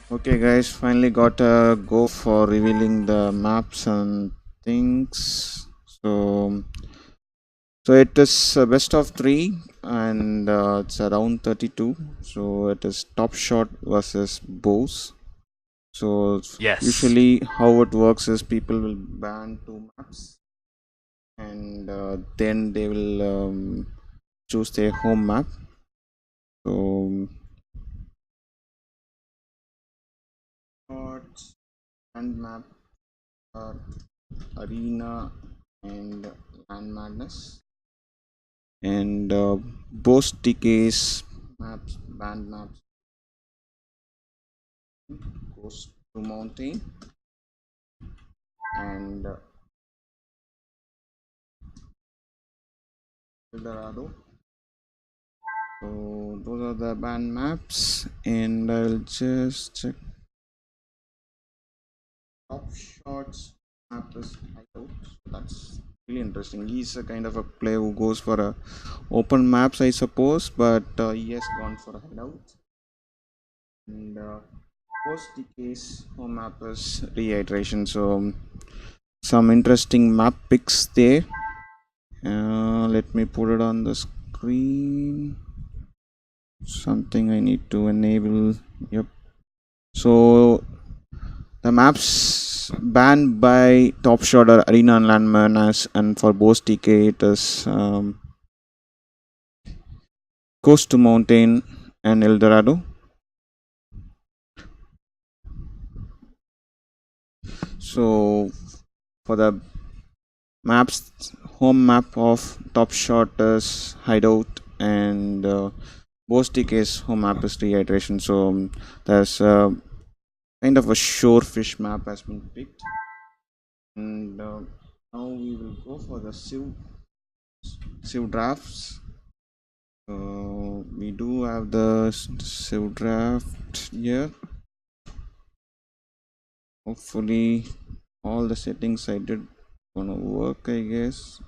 Okay, guys, finally got a go for revealing the maps and things. So it is a best of three, and it's around 32. So it is Top Shot versus Bose. So Yes. usually, how it works is people will ban two maps, and then they will choose their home map. So, shots and map are Arena and Land Madness. And both TK's maps, band maps, goes to Mountain and Eldorado. So those are the band maps, and I'll just check top shots map is hideout. So that's really interesting. He's a kind of a player who goes for a open maps, I suppose, but he has gone for a hideout. And post TK's home map is rehydration. So some interesting map picks there. Let me put it on the screen. Something I need to enable. Yep. So the maps banned by Top Shot are Arena and Landmanas, and for Boss TK it is Coast to Mountain and Eldorado. So for the maps, home map of Top Shot is Hideout, and Boss TK's home map is Rehydration. So there's kind of a shore fish map has been picked, and now we will go for the sieve drafts. We do have the sieve draft here. Hopefully all the settings I did gonna work, I guess.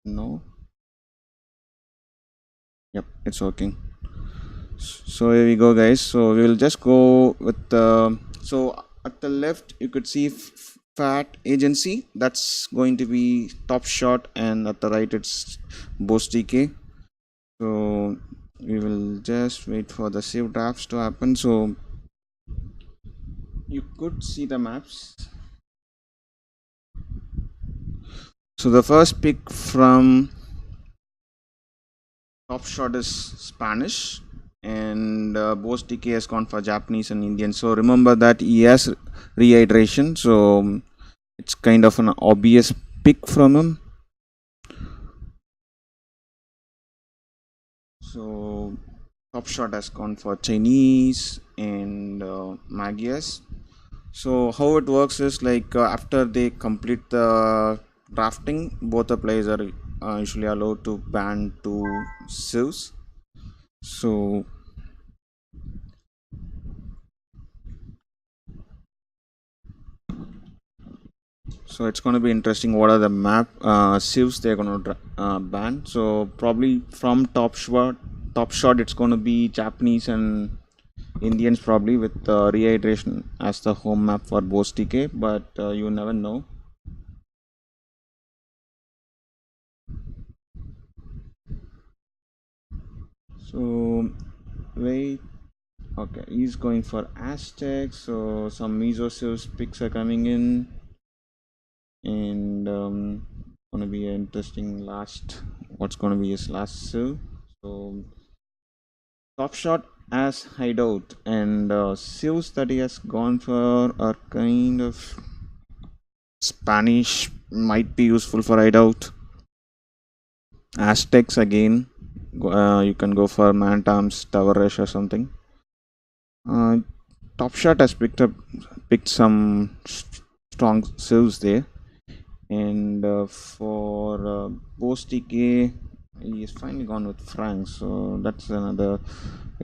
No, yep, it's working. So here we go, guys. So we will just go with the, so at the left you could see fat agency, that's going to be Top Shot, and at the right it's Boss DK. So we will just wait for the save drafts to happen. So you could see the maps. So the first pick from Top Shot is Spanish, and Boss DK has gone for Japanese and Indian. So remember that he has rehydration. So it's kind of an obvious pick from him. So Top Shot has gone for Chinese and Magias. So how it works is like after they complete the drafting, both the players are usually allowed to ban two sieves. So it's going to be interesting. What are the map sieves they're going to ban? So probably from top shot, it's going to be Japanese and Indians probably with rehydration as the home map for both TK. But you never know. So wait. Okay, he's going for Aztec. So some Mesoceus picks are coming in, and gonna be an interesting last. What's gonna be his last sieve? So Top Shot as hideout, and sieves that he has gone for are kind of Spanish. Might be useful for hideout. Aztecs again. You can go for Mantam's Tower Rush or something. Uh, Top Shot has picked some strong sieves there, and for Boss TK, he is finally gone with Frank, so that's another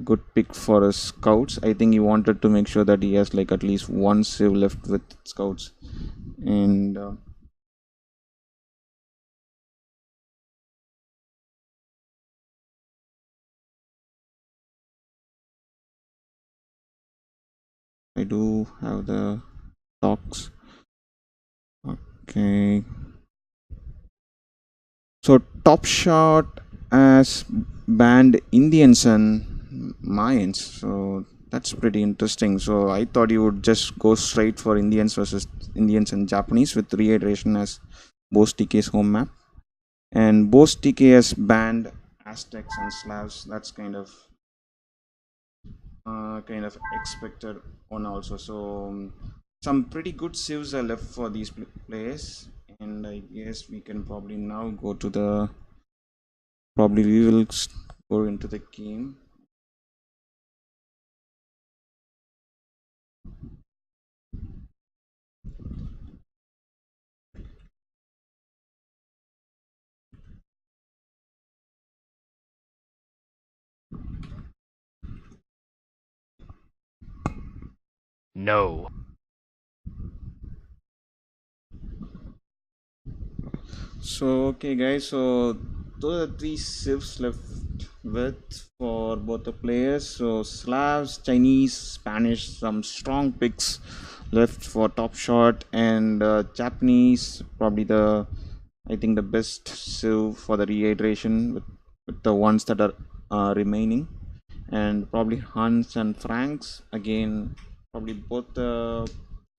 good pick for his scouts. I think he wanted to make sure that he has like at least one sieve left with scouts, and I do have the talks. Okay. So Top Shot has banned Indians and Mayans. So that's pretty interesting. So I thought you would just go straight for Indians versus Indians and Japanese with rehydration as Bosedk's home map. And Bosedk has banned Aztecs and Slavs. That's kind of expected one also. So some pretty good civs are left for these players, and I guess we can probably now go to the probably we will go into the game. No. So okay guys, so those are three civs left with for both the players. So Slavs, Chinese, Spanish, some strong picks left for Top Shot, and Japanese probably the I think the best civ for the rehydration with the ones that are remaining, and probably Huns and Franks again. Probably both the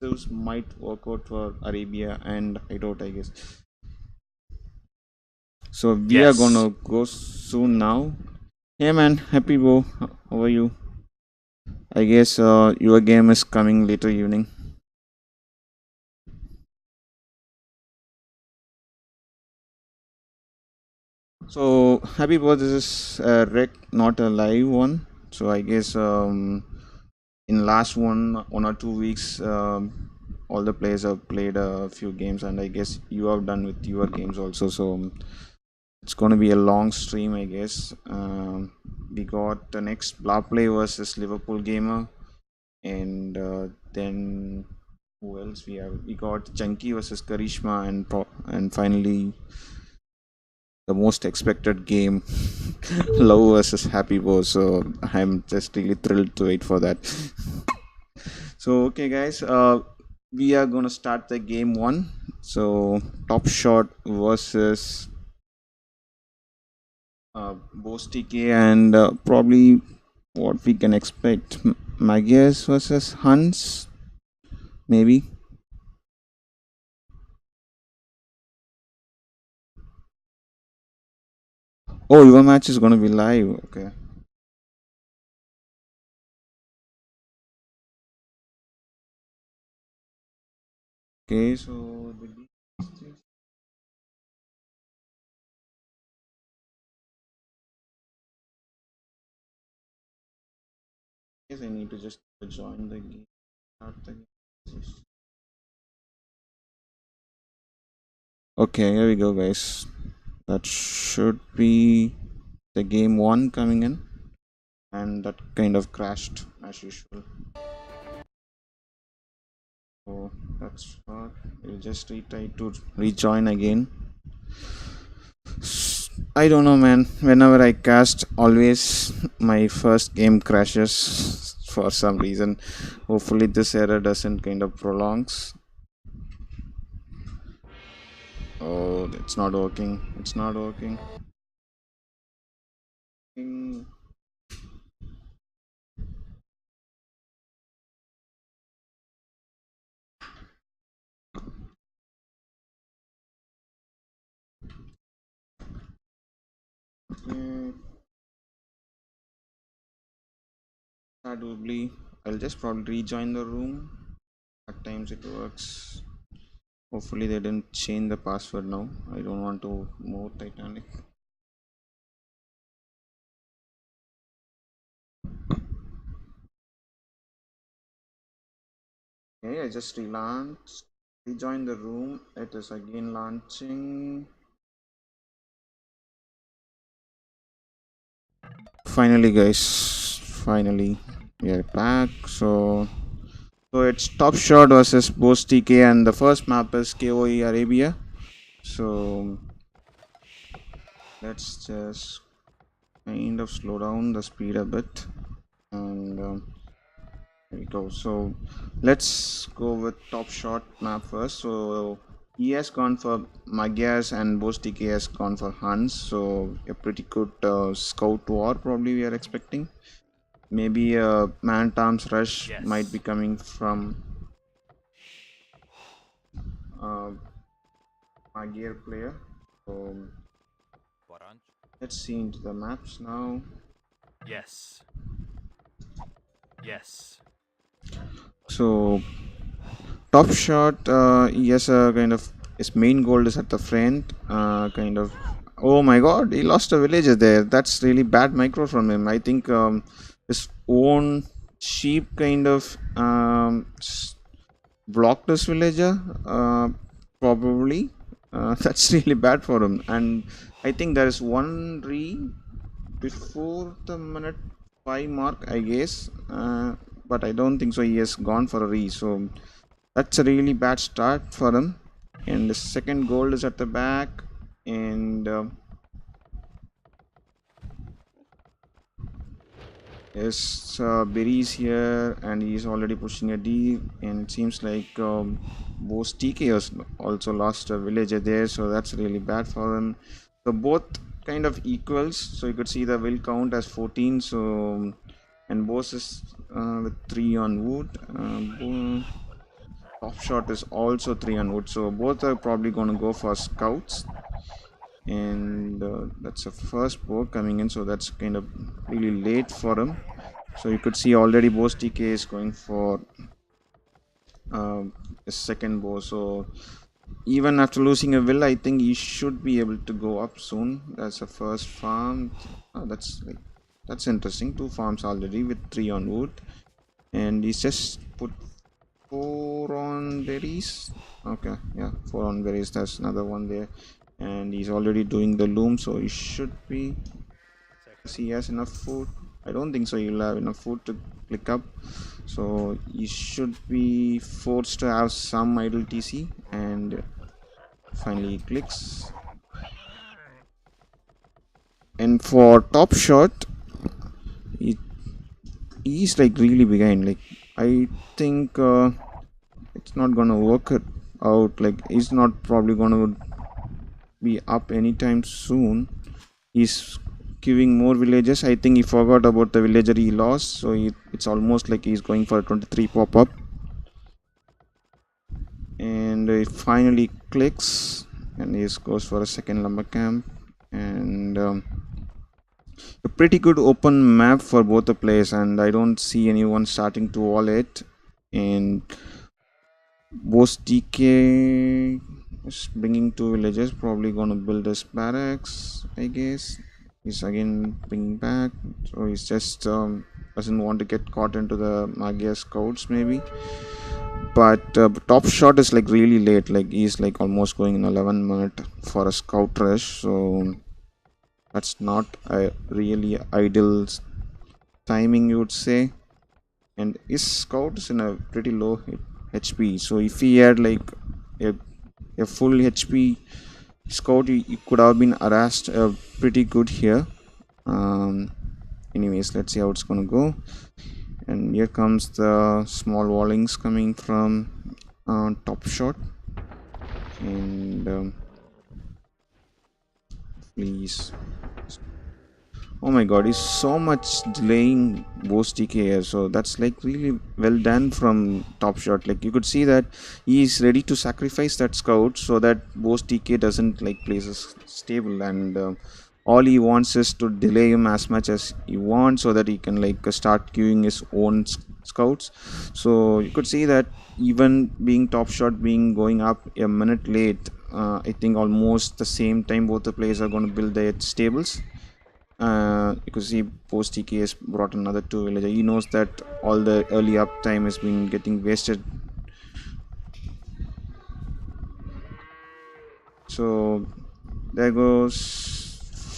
civs might work out for Arabia and Hideout, I guess. So we are Yes. gonna go soon now. Hey man, happy bro. How are you? I guess your game is coming later evening. So happy bro. This is a rec, not a live one. So I guess in last 1 or 2 weeks, all the players have played a few games, and I guess you have done with your games also. So it's gonna be a long stream, I guess. We got the next Blah Play versus Liverpool gamer, and then who else we have? We got Chunky versus Karishma, and finally the most expected game, Love versus Happy Bo. So I'm just really thrilled to wait for that. So okay, guys, we are gonna start the game one. So Top Shot versus Boss TK, and probably what we can expect. Magias versus Hans, maybe. Oh, your match is gonna be live. Okay. Okay. So the guess I need to just join the game. Start the game. Okay, here we go, guys. That should be the game one coming in, and that kind of crashed as usual. So that's what we'll just try to rejoin again. I don't know, man. Whenever I cast, always my first game crashes for some reason. Hopefully, this error doesn't kind of prolongs. Oh, it's not working. It's not working. Mm, okay. Probably, I'll just probably rejoin the room. At times it works. Hopefully, they didn't change the password now. I don't want to move Titanic. Okay, I just relaunched. Rejoin the room. It is again launching. Finally, guys. Finally, we are back. So it's Top Shot versus Boss TK, and the first map is KOE Arabia. So let's just kind of slow down the speed a bit, and There we go. So let's go with top shot map first. So he has gone for Magyars and Bosedk has gone for Hans. So a pretty good scout war probably we are expecting. Maybe a man arms rush might be Yes. coming from uh, Magyar player. So let's see into the maps now. Yes. Yes. So top shot, yes, kind of his main goal is at the front. Kind of. Oh my God, he lost a villager there. That's really bad micro from him. I think his own sheep kind of blocked this villager. Probably. That's really bad for him. And I think there is one before the minute 5 mark, I guess. But I don't think so. He has gone for a so that's a really bad start for him. And the second goal is at the back. And yes, Berry's here and he's already pushing a D. And it seems like Bosedk has also lost a villager there. So that's really bad for him. So both kind of equals. So you could see the will count as 14. So and Bose is with 3 on wood. Top shot is also 3 on wood. So both are probably going to go for scouts. And that's a first bow coming in. So that's kind of really late for him. So you could see already Bosedk is going for uh, a second bow. So even after losing a will, I think he should be able to go up soon. That's a first farm. That's interesting. 2 farms already with 3 on wood. And he's just put 4 on berries. Okay, yeah, 4 on berries. That's another one there. And he's already doing the loom, so he should be. He has enough food. I don't think so. He'll have enough food to click up. So he should be forced to have some idle TC. And finally, he clicks. And for top shot, he, he's like really behind. Like, I think it's not gonna work it out. Like, he's not probably gonna be up anytime soon. He's giving more villages. I think he forgot about the villager he lost, so it's almost like he's going for a 23 pop-up. And it finally clicks and he goes for a second lumber camp. And a pretty good open map for both the players, and I don't see anyone starting to wall it. And Bosedk is bringing 2 villagers, probably gonna build his barracks, I guess. He's again bringing back, so he's just doesn't want to get caught into the Magyar scouts maybe. But top shot is like really late, like he's like almost going in 11 minute for a scout rush, so that's not a really ideal timing, you would say. And his scout is in a pretty low HP, so if he had like a, a full HP scout, he could have been harassed pretty good here. Anyways, let's see how it's gonna go. And here comes the small wallings coming from top shot. And please, oh my god, he's so much delaying Bosedk here. So that's like really well done from top shot. Like you could see that he's ready to sacrifice that scout so that Bosedk doesn't like places stable. And all he wants is to delay him as much as he wants so that he can like start queuing his own scouts. So you could see that even being top shot being going up a minute late, I think almost the same time both the players are going to build their stables. You could see Bosedk has brought another 2 villager. He knows that all the early up time has been getting wasted. So there goes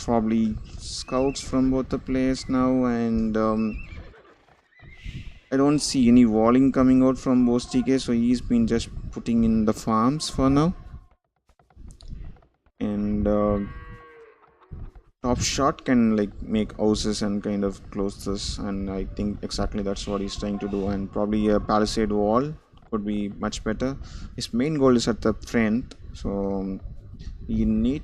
probably scouts from both the players now. And I don't see any walling coming out from Bosedk, so he's been just putting in the farms for now. And top shot can like make houses and kind of close this, and I think exactly that's what he's trying to do. And probably a palisade wall could be much better. His main goal is at the front, so he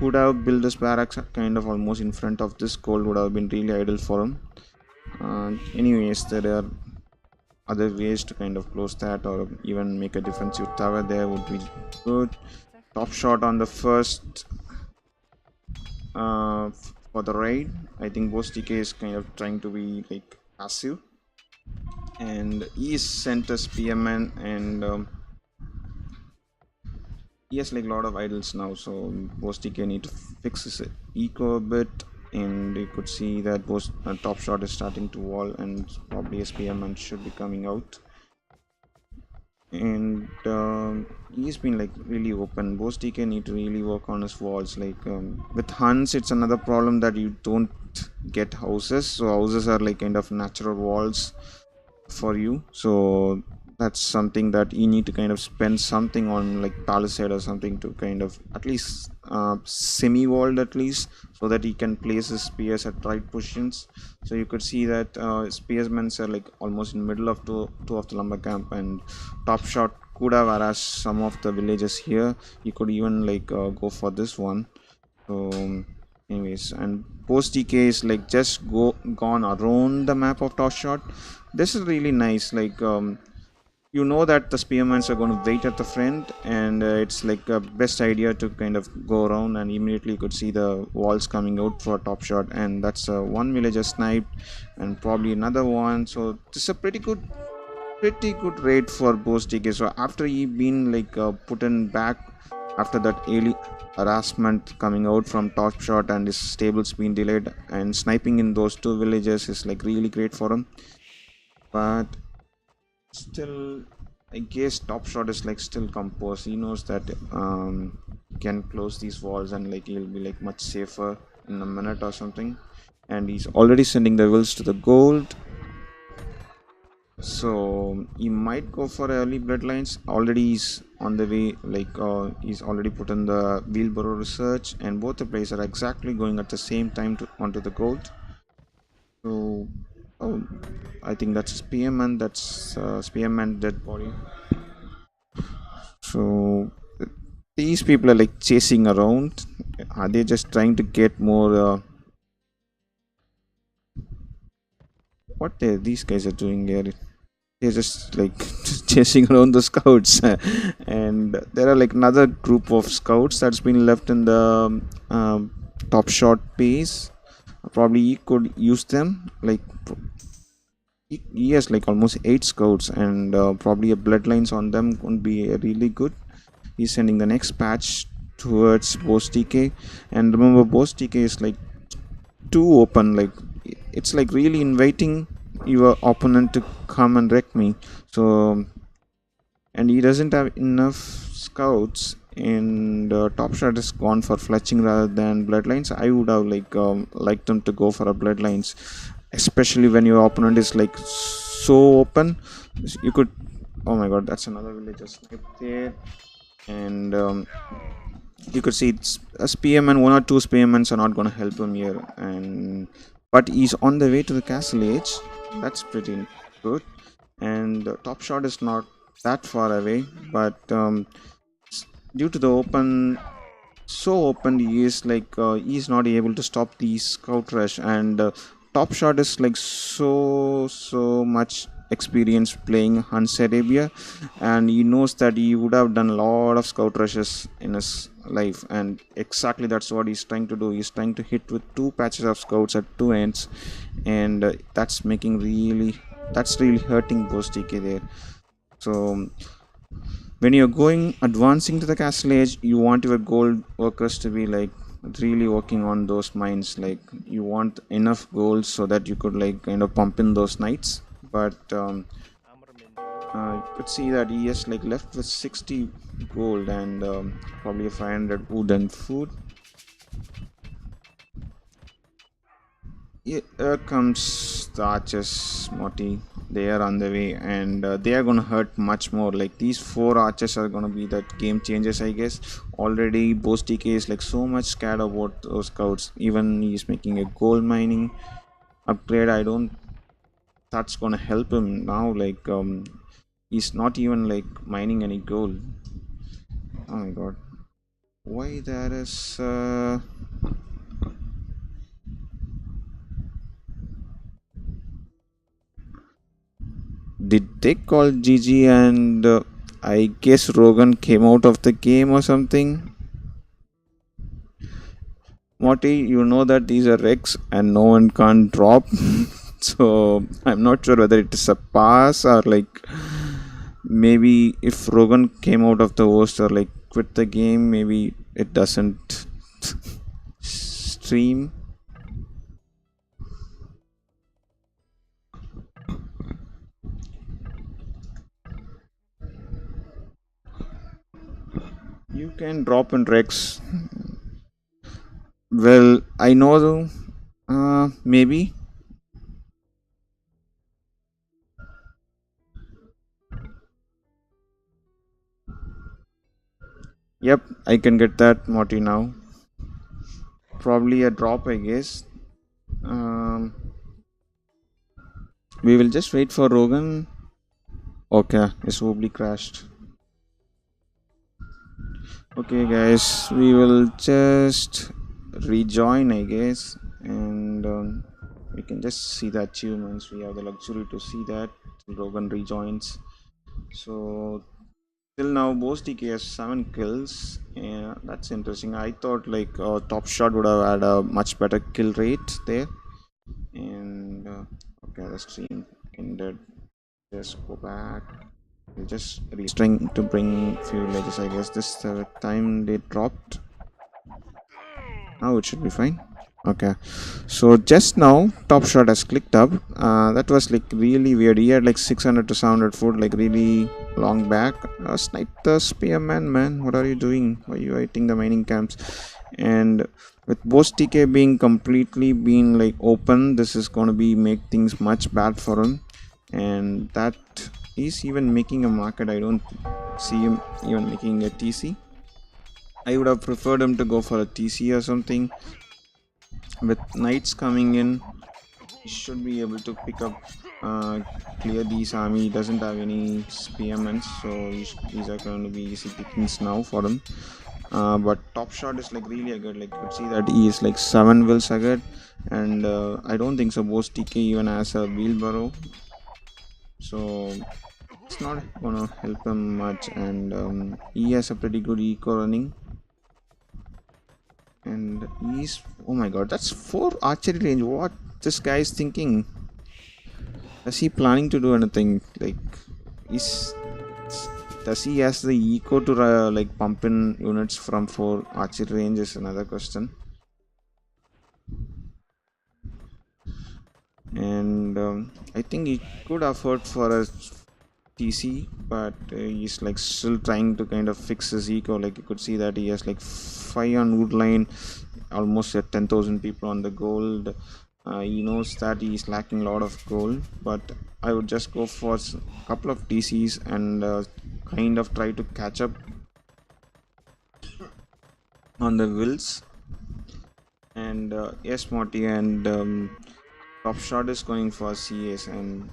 could have built this barracks kind of almost in front of this goal, would have been really ideal for him. Anyways, there are other ways to kind of close that, or even make a defensive tower there would be good. Top shot on the first for the raid. I think Bosedk is kind of trying to be like passive, and he sent us PMN, and he has like a lot of idols now, so Bosedk need to fix his eco a bit. And you could see that top shot is starting to wall, and probably SPMN should be coming out. And he's been like really open. Bosedk need to really work on his walls. Like with Huns, it's another problem that you don't get houses, so houses are like kind of natural walls for you. So that's something that you need to kind of spend something on, like palisade or something, to kind of at least semi-walled at least, so that he can place his spears at right positions. So you could see that spearsmen are like almost in the middle of two of the lumber camp, and top shot could have harassed some of the villages here. He could even like go for this one. So anyways, and Bosedk is like just gone around the map of top shot. This is really nice. Like you know that the spearmans are going to wait at the front, and it's like a best idea to kind of go around, and immediately you could see the walls coming out for top shot, and that's one villager sniped, and probably another one. So this is a pretty good raid for Bosedk. So after he been like put in back after that early harassment coming out from top shot, and his stables being delayed, and sniping in those two villages is like really great for him. But still, I guess top shot is like still composed. He knows that he can close these walls, and like he'll be like much safer in a minute or something. And he's already sending the wills to the gold, so he might go for early bloodlines. Already he's on the way, like he's already put in the wheelbarrow research, and both the players are exactly going at the same time onto the gold. So oh, I think that's Spearman. That's Spearman dead body. So these people are like chasing around. Are they just trying to get more? What these guys are doing here? They're just like chasing around the scouts, and there are like another group of scouts that's been left in the top shot base. Probably he could use them. Like he has like almost 8 scouts, and probably a bloodlines on them would be really good. He's sending the next patch towards Bosedk, and remember Bosedk is like too open. Like it's like really inviting your opponent to come and wreck me. So, and he doesn't have enough scouts, and top shot is gone for fletching rather than bloodlines. I would have like liked them to go for a bloodlines, especially when your opponent is like so open. You could, oh my god, that's another villager sniped there. And you could see it's a spearman. One or two spearmen are not going to help him here, and but he's on the way to the castle edge. That's pretty good. And top shot is not that far away, but due to the open, so open, he is like he's not able to stop the scout rush. And top shot is like so much experience playing Hans Arabia, and he knows that he would have done a lot of scout rushes in his life, and exactly that's what he's trying to do. He's trying to hit with 2 patches of scouts at 2 ends, and that's really hurting Bosedk there. So when you're going advancing to the castle edge, you want your gold workers to be like really working on those mines. Like you want enough gold so that you could like kind of pump in those knights. But you could see that he is like left with 60 gold, and probably 500 wood and food. Here comes the archers, Morty. they are on the way, and they are going to hurt much more. Like these four archers are going to be that game changers, I guess. Already Bosedk is like so much scared about those scouts. Even he's making a gold mining upgrade. I don't that's going to help him now. Like he's not even like mining any gold. Oh my god, why there is did they call GG, and I guess Rogan came out of the game or something? Morty, you know that these are Rex and no one can drop. So I'm not sure whether it is a pass or like maybe if Rogan came out of the host or like quit the game, maybe it doesn't stream. You can drop in Rex. Well, I know though. Maybe. Yep, I can get that Morty now. Probably a drop, I guess. Um, we will just wait for Rogan. Okay, it's Wobbly crashed. Okay, guys, we will just rejoin, I guess, and we can just see the achievements. We have the luxury to see that Rogan rejoins. So till now, Bosedk has 7 kills. Yeah, that's interesting. I thought like Top Shot would have had a much better kill rate there. And okay, the stream ended. Just go back. We'll just restring to bring few villages. I guess this time they dropped. Now it should be fine. Okay, so just now Top Shot has clicked up. That was like really weird. He had like 600 to 700 foot, like really long back. Snipe the spearman, man. What are you doing? Why are you hitting the mining camps? And with Bosedk being completely being like open, this is going to be make things much bad for him. And that he's even making a market. I don't see him even making a TC. I would have preferred him to go for a TC or something. With knights coming in, he should be able to pick up, clear these army. He doesn't have any spearmen, so these are going to be easy pickings now for him. But Top Shot is like really a good. Like you could see that he is like 7 wills ahead, and I don't think so. Bosedk even has a wheelbarrow, so it's not gonna help him much. And he has a pretty good eco running. And he's, oh my god, that's 4 archery range. What this guy is thinking? Is he planning to do anything? Like, is does he has the eco to like pump in units from 4 archery range is another question. And I think he could afford for a TC, but he's like still trying to kind of fix his eco. Like you could see that he has like 5 on woodline, almost at 10,000 people on the gold. He knows that he's lacking a lot of gold, but I would just go for a couple of TCs and kind of try to catch up on the wills. And yes, Morty, and Top Shot is going for CS, and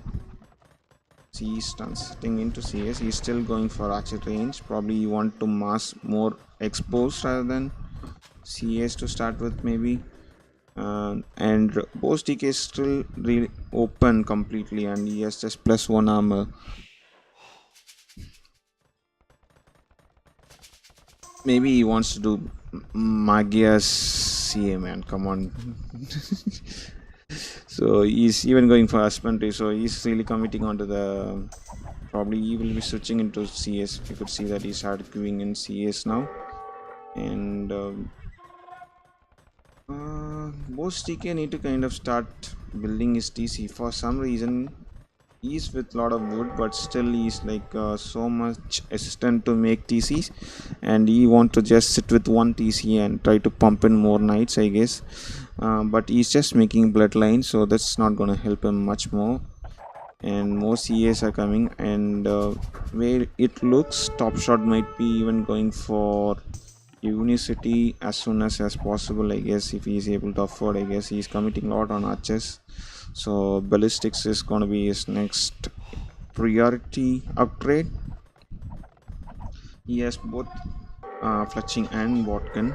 he's transiting into CS. He's still going for archer range. Probably you want to mass more exposed rather than CS to start with, maybe. And Bosedk is still really open completely, and he has just +1 armor. Maybe he wants to do Magia's CA, man. Come on. So he's even going for husbandry, so he's really committing onto the, probably he will be switching into CS. You could see that he started queuing in CS now. And Bosedk need to kind of start building his TC. For some reason he's with a lot of wood, but still he's like so much hesitant to make TCs, and he want to just sit with one TC and try to pump in more knights, I guess. But he's just making bloodlines, so that's not gonna help him much more. and more CAs are coming, and where it looks Top Shot might be even going for Unicity as soon as possible. I guess if he is able to afford, I guess he's committing a lot on archers, so ballistics is gonna be his next priority upgrade. He has both Fletching and Botkin,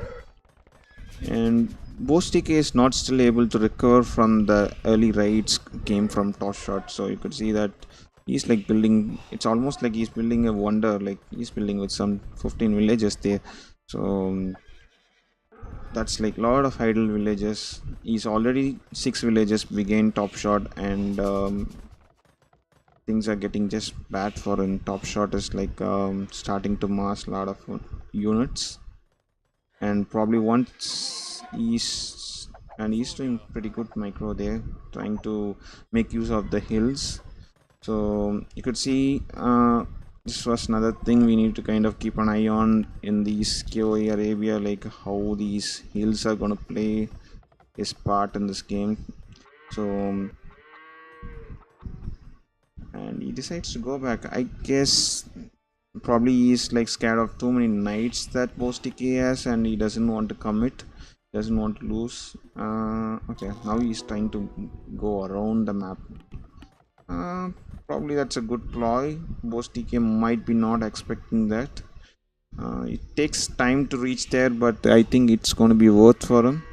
and Bosedk is not still able to recover from the early raids came from toss shot. So you could see that he's like building. It's almost like he's building a wonder. Like he's building with some 15 villages there. So that's like a lot of idle villages. He's already 6 villages began top shot, and things are getting just bad for him. Top shot is like starting to mass a lot of units, and probably once he's doing pretty good micro there, trying to make use of the hills. So you could see this was another thing we need to kind of keep an eye on in these KOA Arabia, like how these hills are going to play his part in this game. So and he decides to go back. I guess probably he's like scared of too many knights that Bosedk has, and he doesn't want to commit, doesn't want to lose. Okay, now he's trying to go around the map. uh, Probably that's a good ploy. Bosedk might be not expecting that. It takes time to reach there, but I think it's going to be worth for him.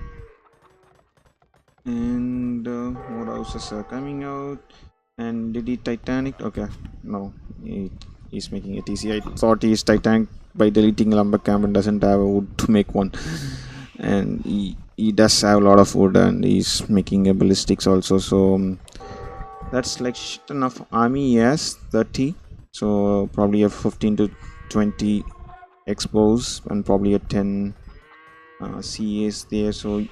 And more houses are coming out. And did he Titanic? Okay, no, he's making it easy. I thought he's Titanic by deleting lumber camp and doesn't have a wood to make one. And he does have a lot of wood, and he's making a ballistics also. So that's like shit enough army. Yes, 30. So probably a 15 to 20 expos and probably a 10 CAs there. So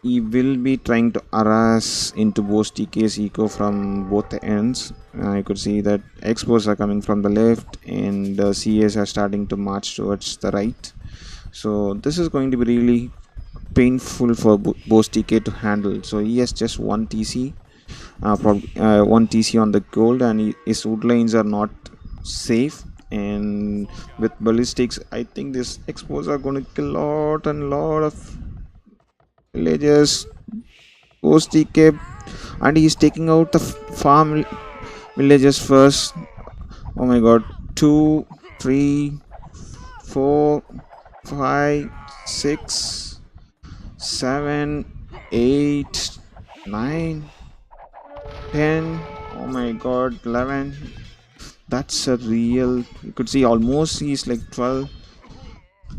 he will be trying to harass into both TK's eco from both the ends. You could see that expos are coming from the left, and CAs are starting to march towards the right. So this is going to be really painful for both TK to handle. So he has just one TC, one TC on the gold, and his wood lines are not safe. And with ballistics, I think these expos are going to kill lot and lot of villagers. Bosedk, and he's taking out the farm villages first. Oh my god, 2, 3, 4, 5, 6, 7, 8, 9, 10. Oh my god, 11. That's a real. You could see almost he's like 12.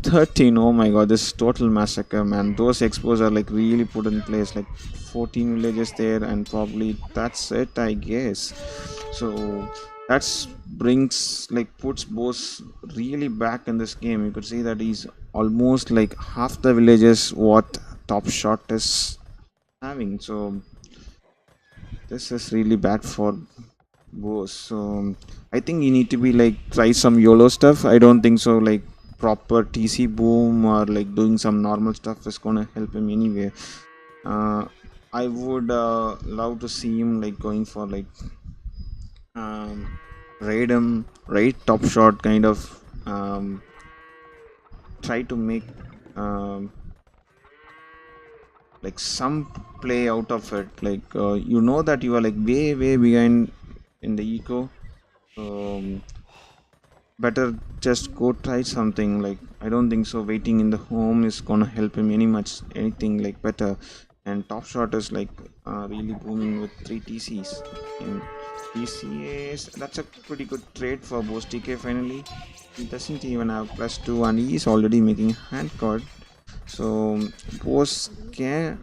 13. Oh my god, this total massacre, man. Those expos are like really put in place, like 14 villages there, and probably that's it, I guess. So that's brings like puts both really back in this game. You could see that he's almost like half the villages what top shot is having. So this is really bad for both. So I think you need to be like try some YOLO stuff. I don't think so. Like proper TC boom or like doing some normal stuff is gonna help him anyway. I would love to see him like going for like raid him, raid top shot kind of. Try to make um, like some play out of it. Like you know that you are like way behind in the eco. Better just go try something. Like I don't think so waiting in the home is gonna help him anything like better. And top shot is like really booming with 3 TCs in TCAs. That's a pretty good trade for Bosedk. Finally, he doesn't even have +2, and he is already making hand card. So Bose can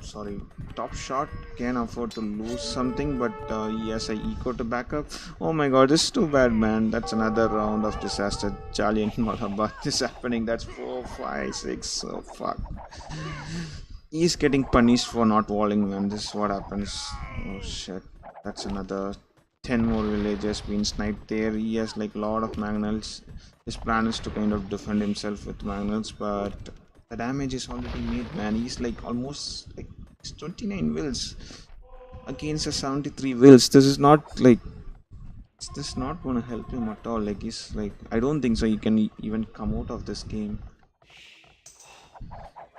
sorry, top shot can afford to lose something, but he has a eco to back up. Oh my god, this is too bad, man. That's another round of disaster. Charlie and Malabar is happening. That's 4, 5, 6. Oh fuck. He's getting punished for not walling, man. This is what happens. Oh shit. That's another 10 more villages being sniped there. He has like a lot of magnals. His plan is to kind of defend himself with magnals, but the damage is already made, man. He's like almost like 29 wills. against a 73 wills. This is not like this is not gonna help him at all. Like he's like I don't think so. He can even come out of this game.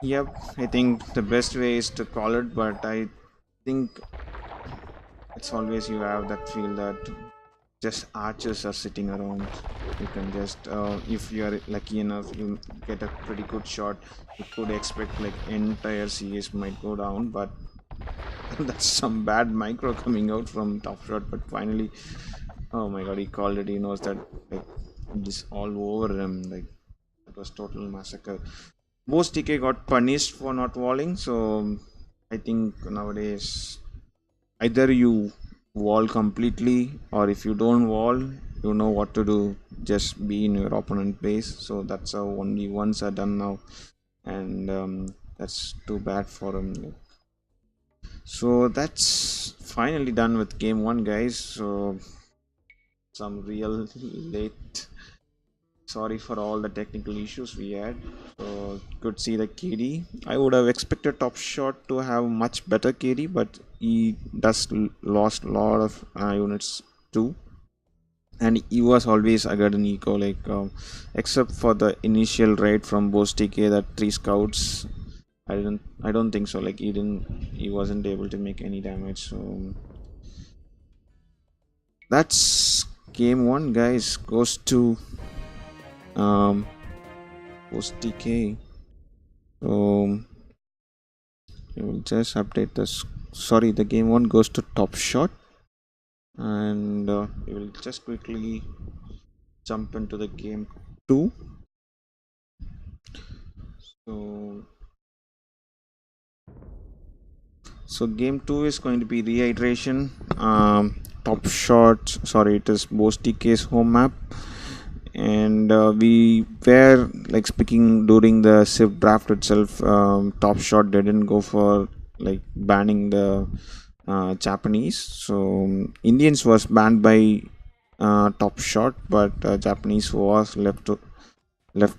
Yep, I think the best way is to call it, but I think it's always you have that feel that just archers are sitting around. You can just if you are lucky enough you get a pretty good shot. You could expect like entire CS might go down, but that's some bad micro coming out from top shot. But finally, oh my god, he called it. He knows that like it's all over him. Like it was total massacre. Most TK got punished for not walling, so I think nowadays either you wall completely, or if you don't wall, you know what to do. Just be in your opponent base. So that's how only ones are done now, and that's too bad for him. So that's finally done with game one, guys. So some real late. Sorry for all the technical issues we had. So could see the KD. I would have expected Top Shot to have much better KD, but he does lost a lot of units too. And he was always a garden eco, like except for the initial raid from Bosedk, that three scouts. I don't think so. Like he wasn't able to make any damage. So that's game one, guys. Goes to um Bosedk. So we will just update this. Sorry, the game one goes to Top Shot, and we will just quickly jump into the game two. So So game two is going to be rehydration. Top shot. Sorry, it is Bosedk's home map, and we were like speaking during the Civ draft itself. Top shot didn't go for like banning the Japanese. So Indians was banned by Top shot, but Japanese was left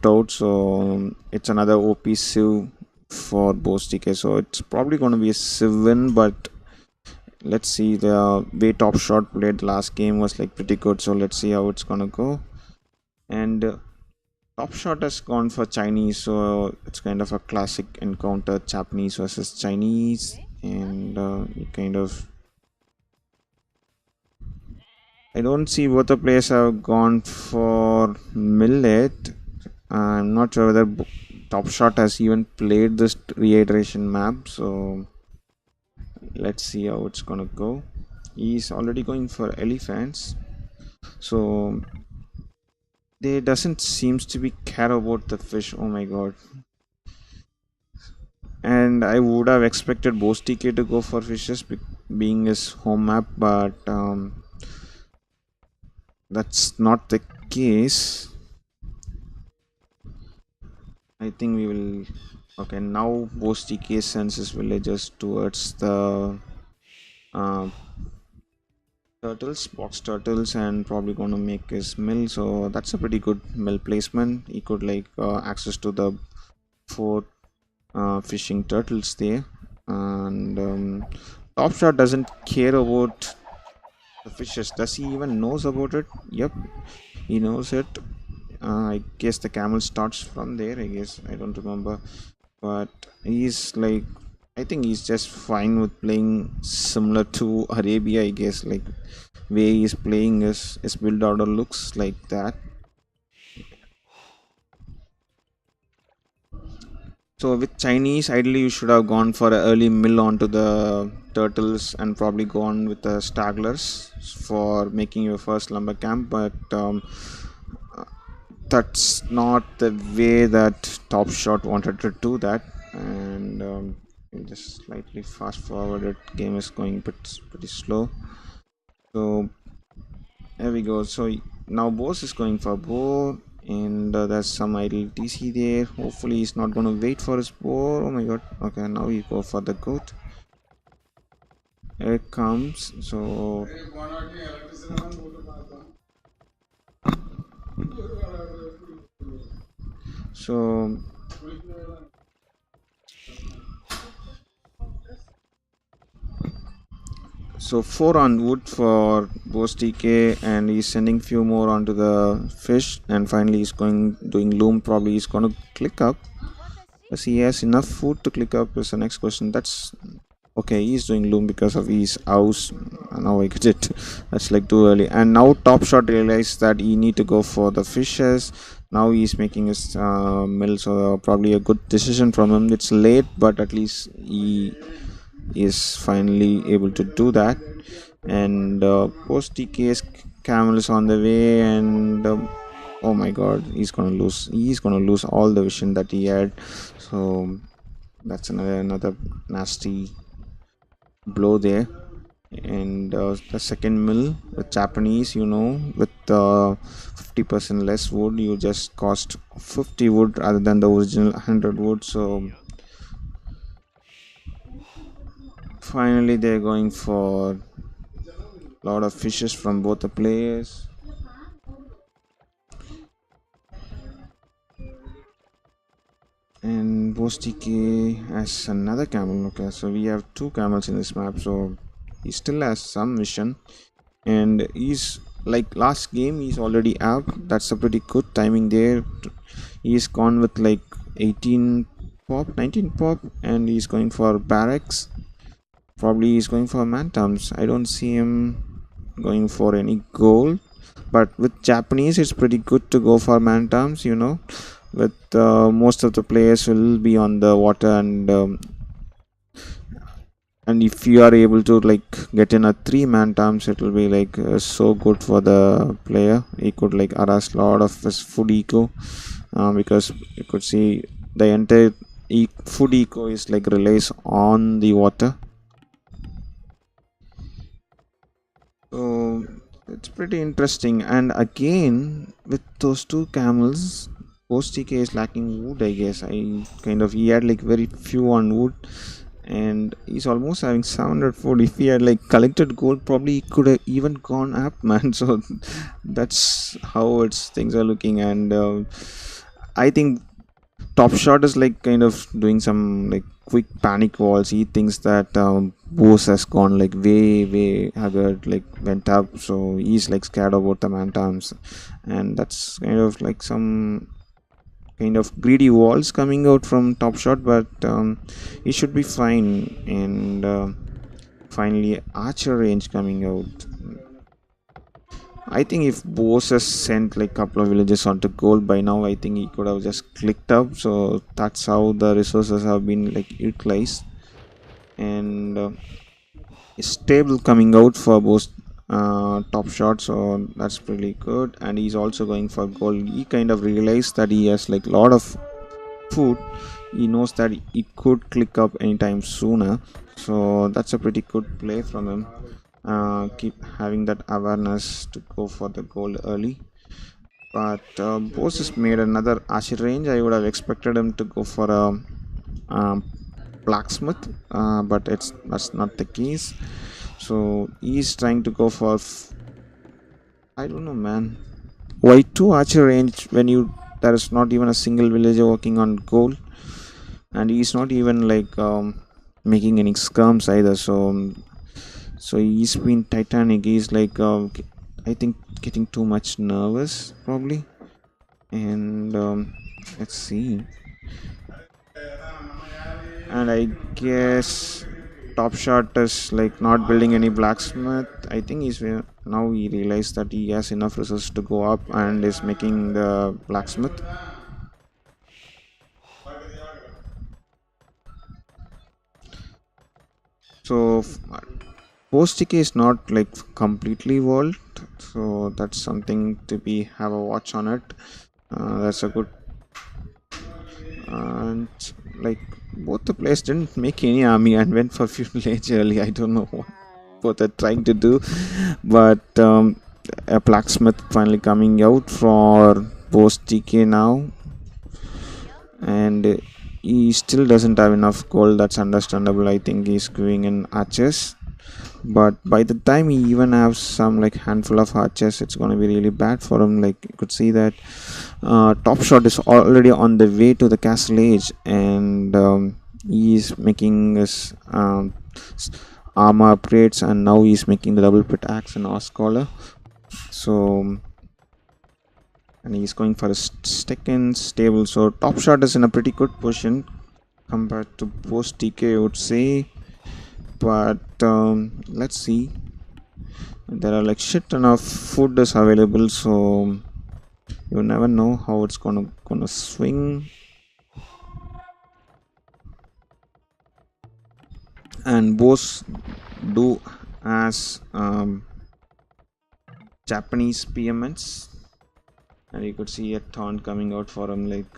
out. So it's another OP Civ for Bosedk. So it's probably going to be a Civ win, but let's see. The way Top Shot played last game was like pretty good. So let's see how it's gonna go. And Top Shot has gone for Chinese, so it's kind of a classic encounter: Japanese versus Chinese, and you kind of. I don't see both the players have gone for Millet. I'm not sure whether Top Shot has even played this reiteration map, so let's see how it's gonna go. He's already going for elephants, so they doesn't seems to be care about the fish. Oh my god. And I would have expected Bosedk to go for fishes being his home map, but that's not the case. I think we will. Okay, now Bosedk sends his villagers towards the uh, turtles, box turtles, and probably going to make his mill. So that's a pretty good mill placement. He could like access to the four fishing turtles there, and Top Shot doesn't care about the fishes. Does he even knows about it? Yep, he knows it. I guess the camel starts from there. I guess I don't remember, but he's like, I think he's just fine with playing similar to Arabia. I guess like way he's playing his build order looks like that. So with Chinese, ideally you should have gone for an early mill onto the turtles and probably gone with the stragglers for making your first lumber camp. But that's not the way that Top Shot wanted to do that. And we'll just slightly fast forward it. Game is going pretty slow. So there we go. So now boss is going for boar, and there's some idle TC there. Hopefully he's not going to wait for his boar. Oh my god. Okay, now we go for the goat. Here it comes. So So 4 on wood for Bosedk, and he's sending few more onto the fish, and finally he's going doing loom. Probably he's gonna click up. Does he has enough food to click up is the next question. That's okay. He's doing loom because of his house. Now I get it. That's like too early. And now Top Shot realized that he need to go for the fishes. Now he's making his mill, so probably a good decision from him. It's late, but at least he is finally able to do that. And post TK's camel is on the way, and oh my god, he's gonna lose all the vision that he had. So that's another nasty blow there. And the second mill with Japanese, with 50% less wood, you just cost 50 wood rather than the original 100 wood. So finally they're going for a lot of fishes from both the players. And Bosedk has another camel. Okay, so we have two camels in this map, so he still has some vision. And he's like last game, he's already out. That's a pretty good timing there. He's gone with like 18 pop, 19 pop, and he's going for barracks. Probably he's going for Mantams. I don't see him going for any goal, but with Japanese, it's pretty good to go for Mantams. With most of the players will be on the water, and if you are able to like get in a 3-man terms, it will be like so good for the player. He could like harass a lot of his food eco, because you could see the entire food eco is like relies on the water. So it's pretty interesting. And again, with those two camels, Bosedk is lacking wood, I guess. He had like very few on wood, and he's almost having 700 food. If he had like collected gold, probably he could have even gone up, man. So that's how things are looking. And I think Top Shot is like kind of doing some like quick panic walls. He thinks that Bose has gone like way haggard, like went up, so he's like scared about the Mantams. And that's kind of like some kind of greedy walls coming out from Top Shot, but he should be fine. And finally Archer range coming out. I think if Bose has sent like couple of villages onto gold by now, I think he could have just clicked up. So that's how the resources have been like utilized. And stable coming out for Bose Top Shot, so that's pretty good. And he's also going for gold. He kind of realized that he has like a lot of food. He knows that he could click up anytime sooner, so that's a pretty good play from him. Keep having that awareness to go for the goal early. But Bose has made another archer range. I would have expected him to go for a blacksmith, but that's not the case. So he's trying to go for I don't know, man. Why two archer range when there is not even a single villager working on goal, and he's not even like making any skirms either. So he's been Titanic. He's like I think getting too much nervous probably. And let's see. And I guess Top Shot is like not building any blacksmith. I think now he realized that he has enough resources to go up and is making the blacksmith. So Bosedk is not like completely world, so that's something to be have a watch on it. That's a good. And like both the players didn't make any army and went for few village early. I don't know what both are trying to do, but a blacksmith finally coming out for Bosedk now, and he still doesn't have enough gold. That's understandable. I think he's going in archers, but by the time he even has some like handful of archers, it's going to be really bad for him. Like you could see that Top Shot is already on the way to the castle age, and he's making his armor upgrades, and now he's making the double pit axe and Oz collar. So, and he's going for a second stable. So top shot is in a pretty good position compared to Bosedk, I would say. But let's see. There are like shit ton of food is available, so you never know how it's gonna swing. And both do as Japanese PMs, and you could see a taunt coming out for him. Like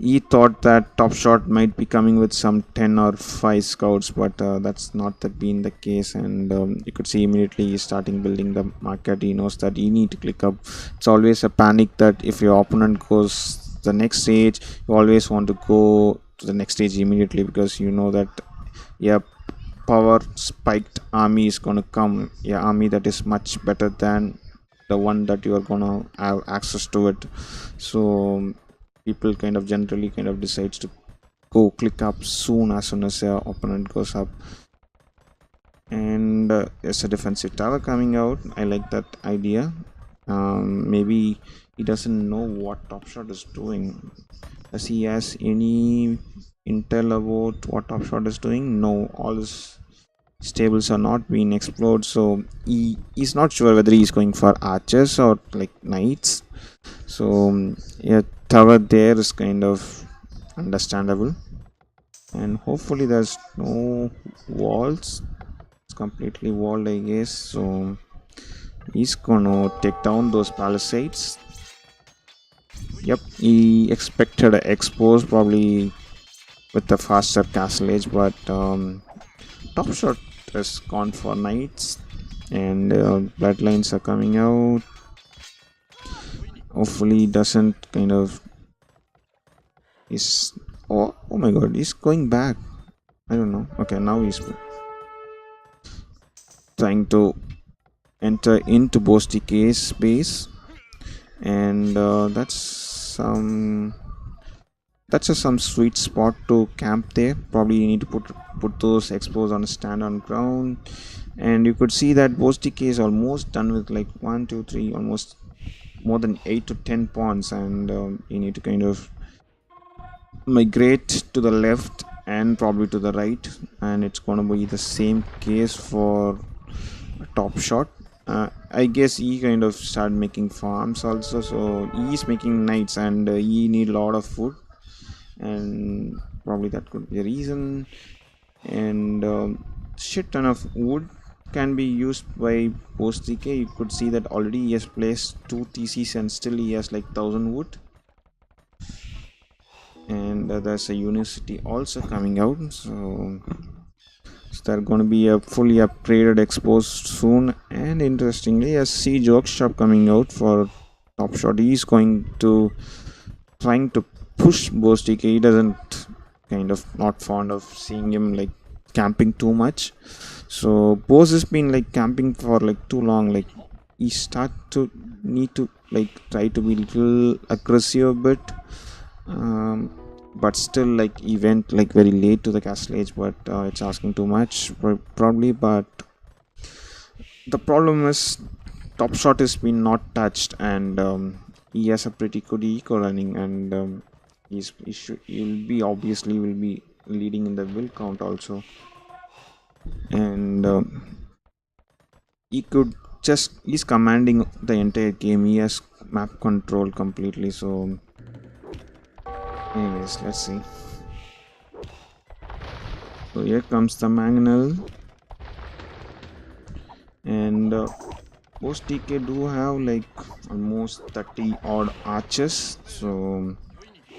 he thought that Top Shot might be coming with some 10 or 5 scouts, but that's not that being the case. And you could see immediately he's starting building the market. He knows that he need to click up. It's always a panic that if your opponent goes the next stage, you always want to go to the next stage immediately, because you know that, yeah, power spiked army is going to come, yeah, army that is much better than the one that you are going to have access to it. So people kind of generally kind of decides to go click up soon as their opponent goes up. And there's a defensive tower coming out. I like that idea. Maybe he doesn't know what Top Shot is doing. Does he has any intel about what Top Shot is doing? No, all his stables are not being explored, so he's not sure whether he's going for archers or like knights. So yeah, tower there is kind of understandable, and hopefully there's no walls. It's completely walled, I guess. So he's gonna take down those palisades. Yep, he expected an expose probably with the faster castle age, but Top Shot has gone for knights, and bloodlines are coming out. Hopefully doesn't kind of is oh my god, he's going back. I don't know. Okay, now he's trying to enter into Bostik's space, and that's some sweet spot to camp there. Probably you need to put those expos on a stand on ground, and you could see that Bostik is almost done with like 1 2 3 almost more than 8 to 10 pawns, and you need to kind of migrate to the left and probably to the right, and it's going to be the same case for Top Shot. I guess he kind of started making farms also, so he's making knights, and he need a lot of food, and probably that could be a reason. And shit ton of wood can be used by post DK. You could see that already he has placed 2 TCs and still he has like 1000 wood. And there's a university also coming out, so they're going to be a fully upgraded exposed soon. And interestingly, a siege workshop coming out for Top Shot. He's going to trying to push Bosedk. He doesn't kind of not fond of seeing him like camping too much. So Bose has been like camping for like too long. Like he start to need to like try to be little aggressive a bit. But still like he went like very late to the castle age, but it's asking too much probably. But the problem is Top Shot has been not touched, and he has a pretty good eco running, and he'll be obviously will be leading in the will count also, and he's commanding the entire game. He has map control completely. So anyways, let's see. So here comes the Mangonel, and most TK do have like almost 30 odd archers, so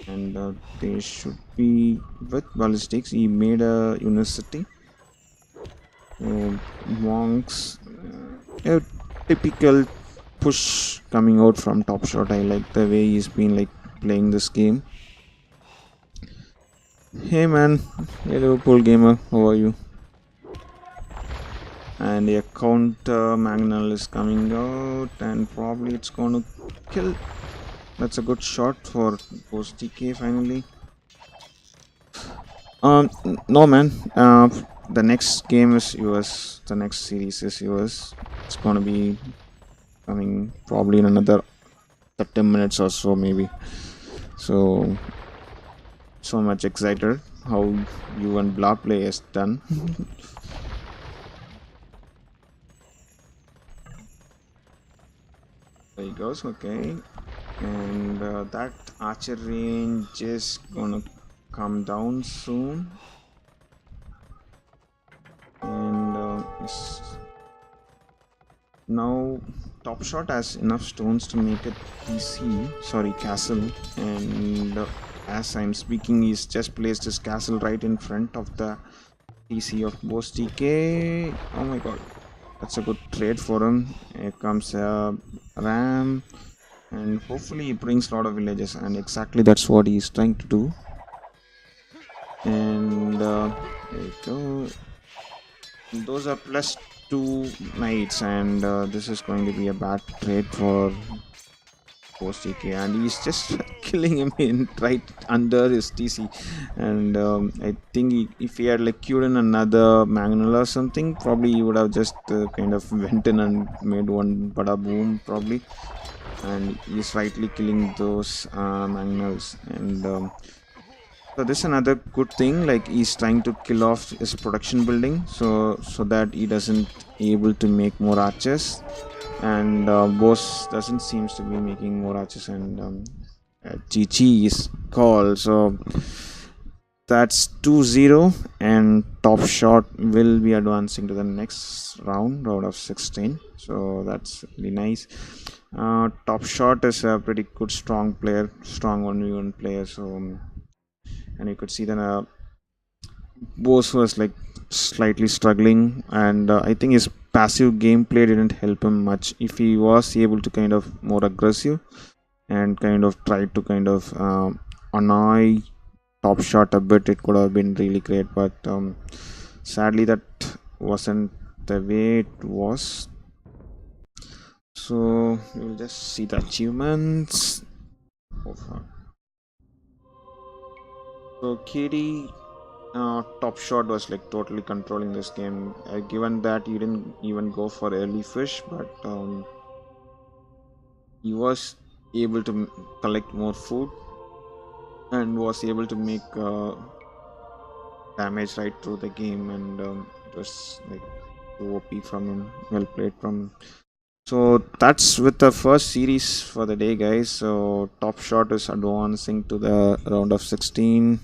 and they should be with ballistics. He made a university, monks, a typical push coming out from Top Shot. I like the way he's been like playing this game. Hey man, hey Liverpool gamer, how are you? And a counter Magnal is coming out, and probably it's going to kill. That's a good shot for Bosedk finally. No man, the next game is yours. The next series is yours. It's gonna be coming probably in another 30 minutes or so, maybe. So much excited how you and blah play is done. There he goes. Okay, and that archer range is gonna come down soon. And yes. Now Top Shot has enough stones to make it castle, and as I'm speaking, he's just placed his castle right in front of the TC of Bosedk. Oh my god, that's a good trade for him. Here comes a ram, and hopefully he brings a lot of villages, and exactly that's what he's trying to do. And there you go. Those are +2 knights, and this is going to be a bad trade for Bosedk, and he's just killing him in right under his TC. And I think if he had like queued in another Magnol or something, probably he would have just kind of went in and made one bada boom probably. And he's rightly killing those Magnols. And so this is another good thing, like he's trying to kill off his production building, so that he doesn't able to make more archers. And Boss doesn't seems to be making more archers, and GG is called. So that's 2-0, and Top Shot will be advancing to the next round of 16. So that's really nice. Top Shot is a pretty good strong player, strong 1v1 player. So and you could see that Bose was like slightly struggling, and I think his passive gameplay didn't help him much. If he was able to kind of more aggressive and kind of try to kind of annoy Top Shot a bit, it could have been really great. But sadly, that wasn't the way it was. So we'll just see the achievements. So Kitty Top Shot was like totally controlling this game. Given that he didn't even go for early fish, but he was able to collect more food and was able to make damage right through the game, and it was like OP from him. Well played from him. So that's with the first series for the day, guys. So Top Shot is advancing to the round of 16.